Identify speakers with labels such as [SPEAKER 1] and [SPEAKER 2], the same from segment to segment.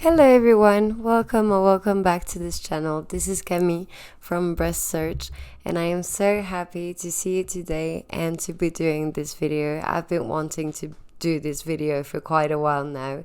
[SPEAKER 1] Hello everyone, welcome or welcome back to this channel. This is Camille from Breast Search and I am so happy to see you today and to be doing this video. I've been wanting to do this video for quite a while now,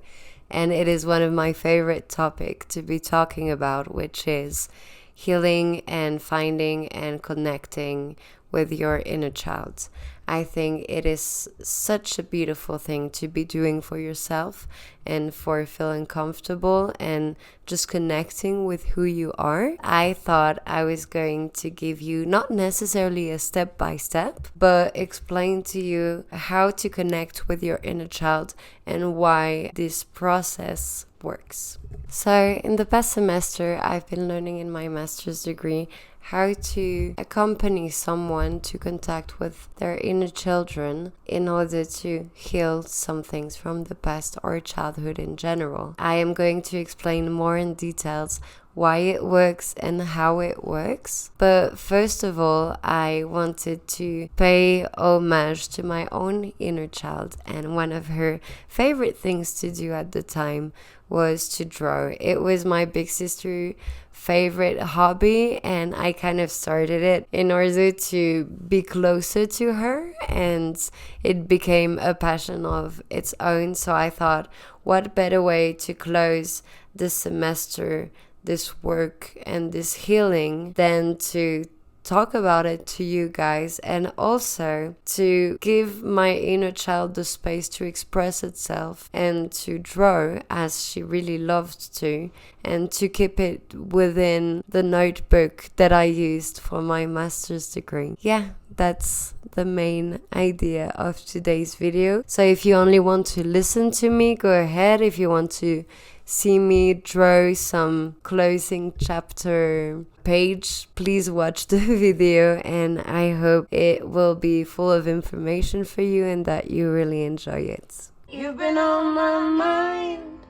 [SPEAKER 1] and it is one of my favorite topics to be talking about, which is healing and finding and connecting with your inner child. I think it is such a beautiful thing to be doing for yourself and for feeling comfortable and just connecting with who you are. I thought I was going to give you not necessarily a step-by-step, but explain to you how to connect with your inner child and why this process works. So in the past semester, I've been learning in my master's degree how to accompany someone to contact with their inner children in order to heal some things from the past or childhood in general. I am going to explain more in details why it works and how it works. But first of all, I wanted to pay homage to my own inner child, and one of her favorite things to do at the time was to draw. It was my big sister's favorite hobby, and I kind of started it in order to be closer to her, and it became a passion of its own. So I thought, what better way to close this semester, this work and this healing, than to talk about it to you guys, and also to give my inner child the space to express itself and to draw as she really loved to, and to keep it within the notebook that I used for my master's degree. Yeah, that's the main idea of today's video. So if you only want to listen to me, go ahead. If you want to see me draw some closing chapter page, please watch the video, and I hope it will be full of information for you and that you really enjoy it. You've been on my mind.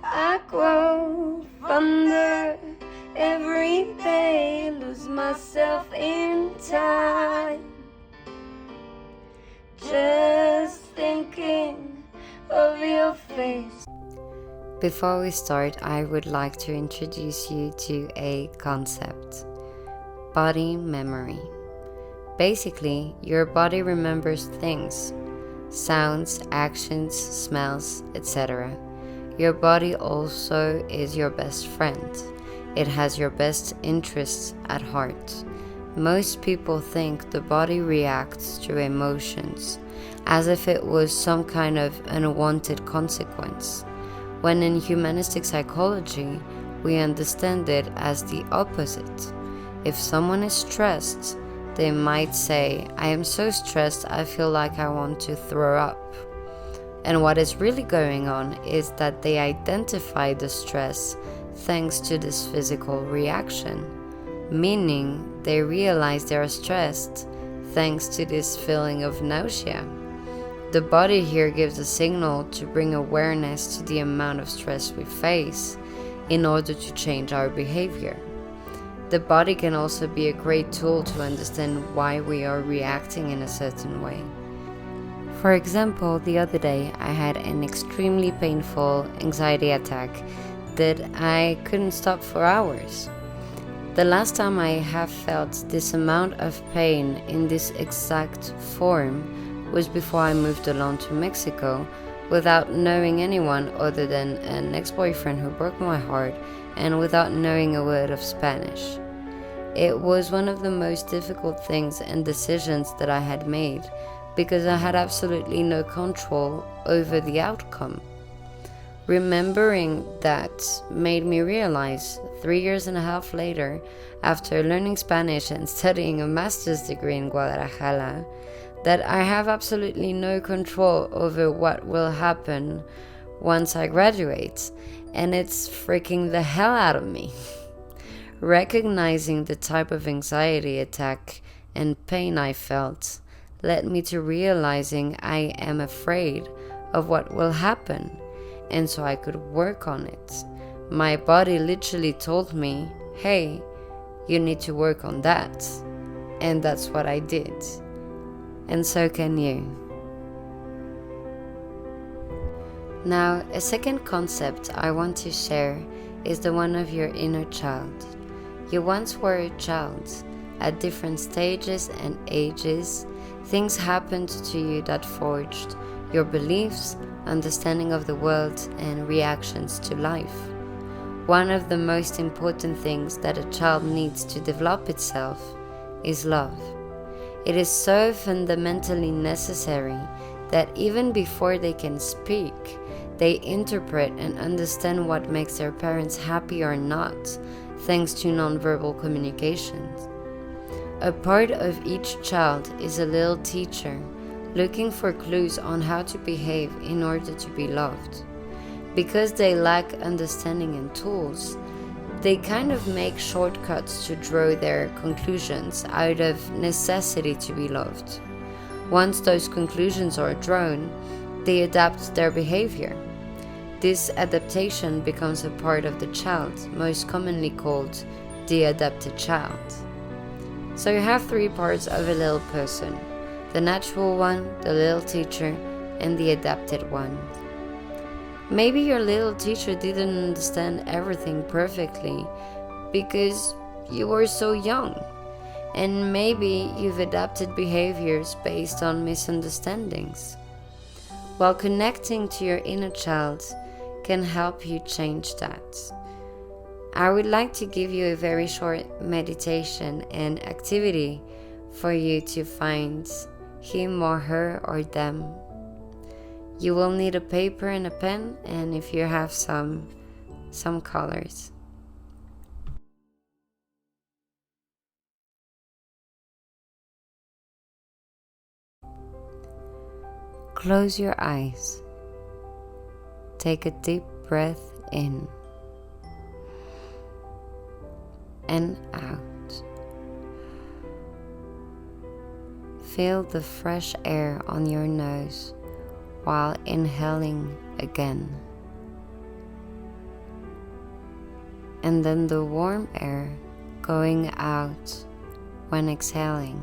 [SPEAKER 1] I grow fonder every day, lose myself in time, just thinking of your face. Before we start, I would like to introduce you to a concept: body memory. Basically, your body remembers things, sounds, actions, smells, etc. Your body also is your best friend. It has your best interests at heart. Most people think the body reacts to emotions as if it was some kind of unwanted consequence, when in humanistic psychology, we understand it as the opposite. If someone is stressed, they might say, "I am so stressed, I feel like I want to throw up." And what is really going on is that they identify the stress thanks to this physical reaction, meaning they realize they are stressed thanks to this feeling of nausea. The body here gives a signal to bring awareness to the amount of stress we face in order to change our behavior. The body can also be a great tool to understand why we are reacting in a certain way. For example, the other day I had an extremely painful anxiety attack that I couldn't stop for hours. The last time I have felt this amount of pain in this exact form was before I moved alone to Mexico without knowing anyone other than an ex-boyfriend who broke my heart, and without knowing a word of Spanish. It was one of the most difficult things and decisions that I had made, because I had absolutely no control over the outcome. Remembering that made me realize 3.5 years later, after learning Spanish and studying a master's degree in Guadalajara, that I have absolutely no control over what will happen once I graduate, and it's freaking the hell out of me. Recognizing the type of anxiety attack and pain I felt led me to realizing I am afraid of what will happen, and so I could work on it. My body literally told me, "Hey, you need to work on that," and that's what I did. And so can you. Now, a second concept I want to share is the one of your inner child. You once were a child. At different stages and ages, things happened to you that forged your beliefs, understanding of the world, and reactions to life. One of the most important things that a child needs to develop itself is love. It is so fundamentally necessary that even before they can speak, they interpret and understand what makes their parents happy or not, thanks to nonverbal communications. A part of each child is a little teacher, looking for clues on how to behave in order to be loved. Because they lack understanding and tools, they kind of make shortcuts to draw their conclusions out of necessity to be loved. Once those conclusions are drawn, they adapt their behavior. This adaptation becomes a part of the child, most commonly called the adapted child. So you have three parts of a little person: the natural one, the little teacher, and the adapted one. Maybe your little teacher didn't understand everything perfectly because you were so young, and maybe you've adapted behaviors based on misunderstandings. While connecting to your inner child can help you change that, I would like to give you a very short meditation and activity for you to find him or her or them. You will need a paper and a pen, and if you have some colors. Close your eyes. Take a deep breath in and out. Feel the fresh air on your nose while inhaling again, and then the warm air going out when exhaling.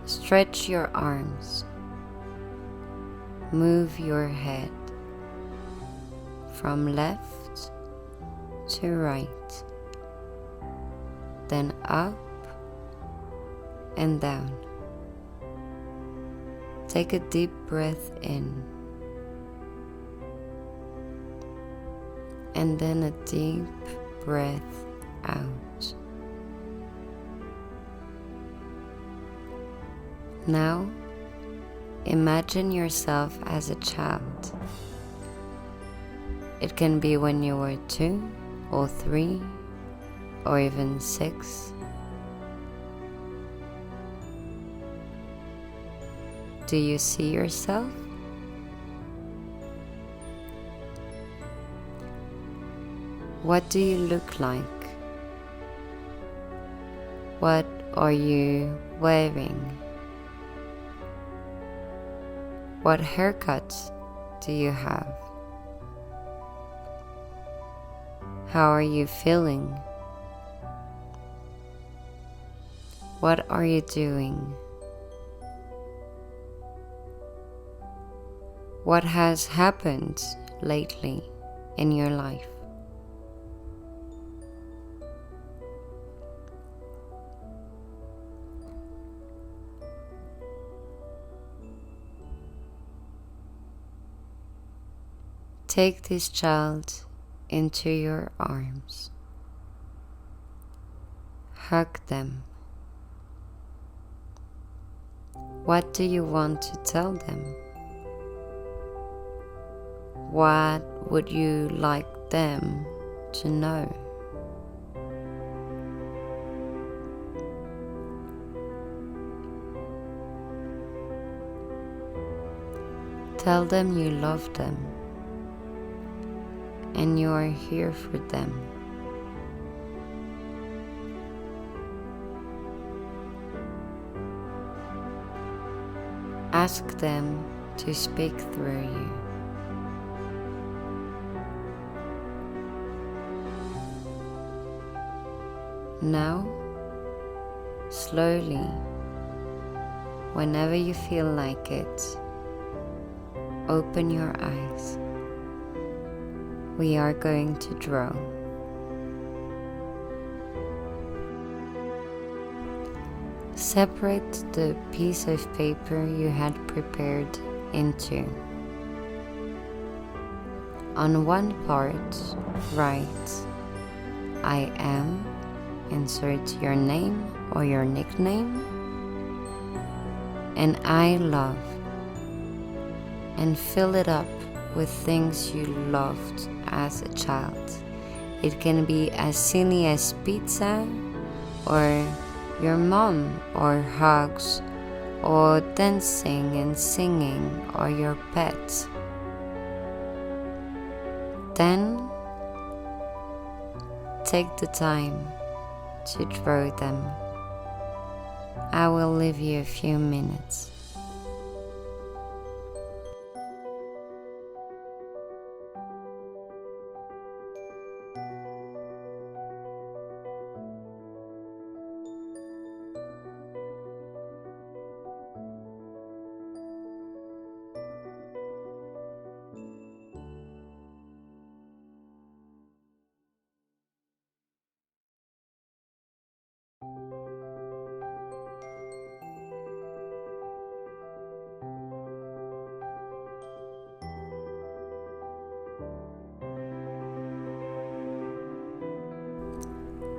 [SPEAKER 1] Stretch your arms. Move your head from left to right, then up and down. Take a deep breath in, and then a deep breath out. Now, imagine yourself as a child. It can be when you were 2 or 3 or even 6. Do you see yourself? What do you look like? What are you wearing? What haircut do you have? How are you feeling? What are you doing? What has happened lately in your life? Take this child into your arms. Hug them. What do you want to tell them? What would you like them to know? Tell them you love them and you are here for them. Ask them to speak through you. Now, slowly whenever you feel like it, open your eyes. We are going to draw. Separate the piece of paper you had prepared into. On one part, write I am, insert your name or your nickname, and I love, and fill it up with things you loved as a child. It can be as silly as pizza, or your mom, or hugs, or dancing and singing, or your pet. Then take the time to draw them. I will leave you a few minutes.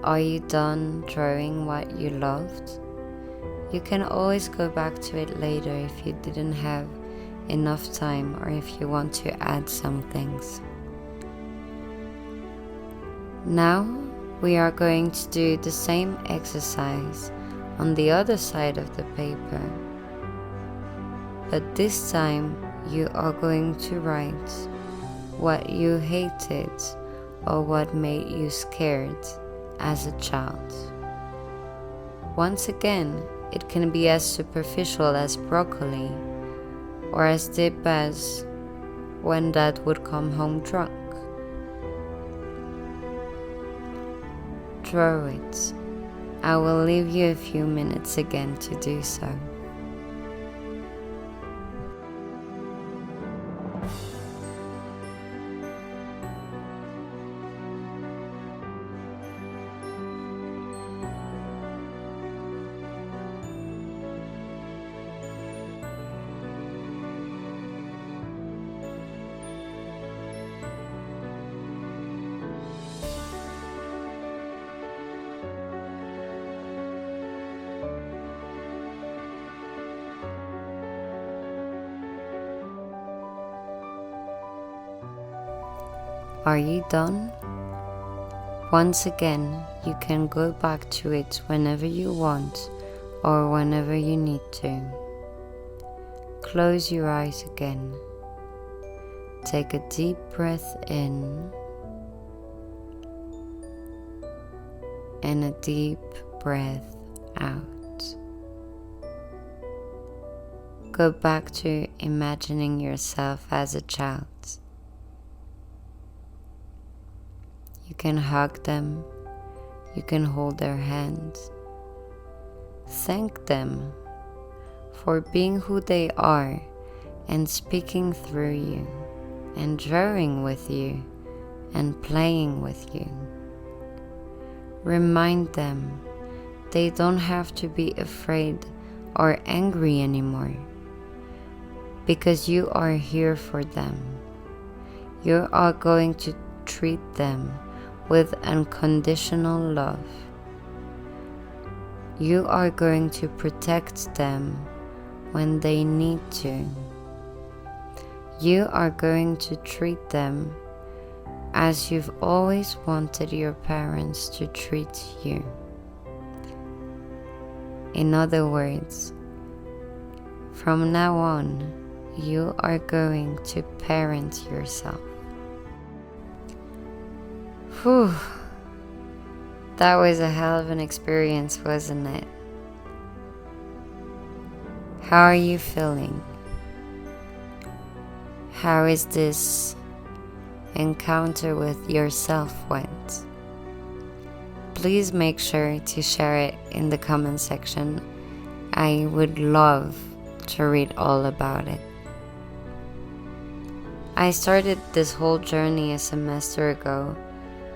[SPEAKER 1] Are you done drawing what you loved? You can always go back to it later if you didn't have enough time or if you want to add some things. Now we are going to do the same exercise on the other side of the paper. But this time you are going to write what you hated or what made you scared as a child. Once again, it can be as superficial as broccoli, or as deep as when Dad would come home drunk. Draw it. I will leave you a few minutes again to do so. Are you done? Once again, you can go back to it whenever you want or whenever you need to. Close your eyes again. Take a deep breath in and a deep breath out. Go back to imagining yourself as a child. You can hug them, you can hold their hands. Thank them for being who they are and speaking through you and drawing with you and playing with you. Remind them they don't have to be afraid or angry anymore because you are here for them. You are going to treat them with unconditional love. You are going to protect them when they need to. You are going to treat them as you've always wanted your parents to treat you. In other words, from now on, you are going to parent yourself. Whew, that was a hell of an experience, wasn't it? How are you feeling? How is this encounter with yourself went? Please make sure to share it in the comment section. I would love to read all about it. I started this whole journey a semester ago,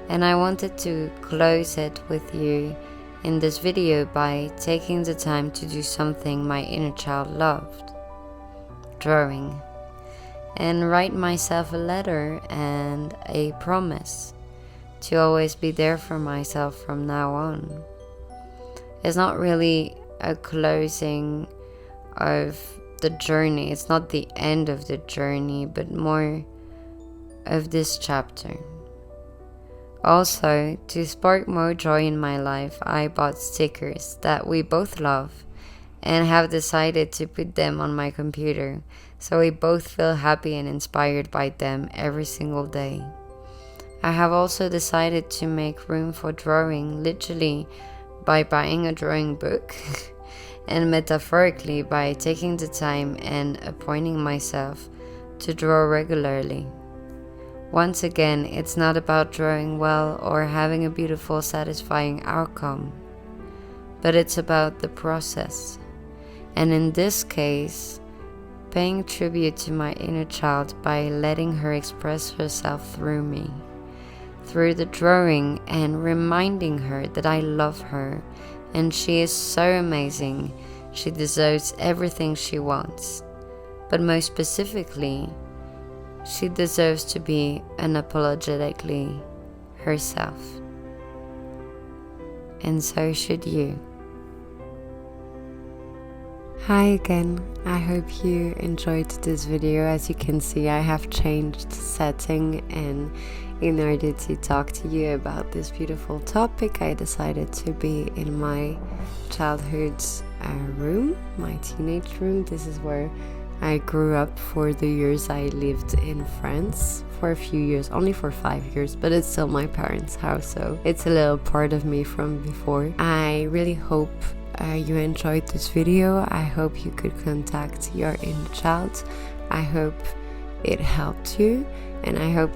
[SPEAKER 1] and I wanted to close it with you in this video by taking the time to do something my inner child loved: drawing, and write myself a letter and a promise to always be there for myself from now on. It's not really a closing of the journey, it's not the end of the journey, but more of this chapter. Also, to spark more joy in my life, I bought stickers that we both love and have decided to put them on my computer so we both feel happy and inspired by them every single day. I have also decided to make room for drawing, literally by buying a drawing book and metaphorically by taking the time and appointing myself to draw regularly. Once again, it's not about drawing well or having a beautiful, satisfying outcome, but it's about the process. And in this case, paying tribute to my inner child by letting her express herself through me, through the drawing, and reminding her that I love her and she is so amazing. She deserves everything she wants, but most specifically, she deserves to be unapologetically herself. And so should you. Hi again, I hope you enjoyed this video. As you can see, I have changed setting, and in order to talk to you about this beautiful topic, I decided to be in my childhood room, my teenage room. This is where I grew up for the years I lived in France for a few years, only for 5 years, but it's still my parents' house, so it's a little part of me from before. I really hope you enjoyed this video. I hope you could contact your inner child. I hope it helped you, and I hope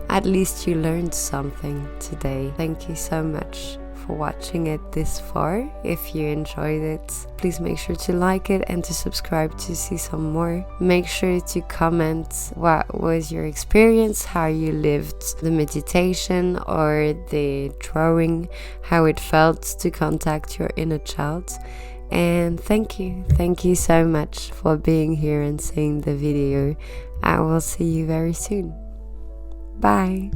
[SPEAKER 1] at least you learned something today. Thank you so much for watching it this far. If you enjoyed it, please make sure to like it and to subscribe to see some more. Make sure to comment what was your experience, how you lived the meditation or the drawing, how it felt to contact your inner child. And thank you so much for being here and seeing the video. I will see you very soon. Bye.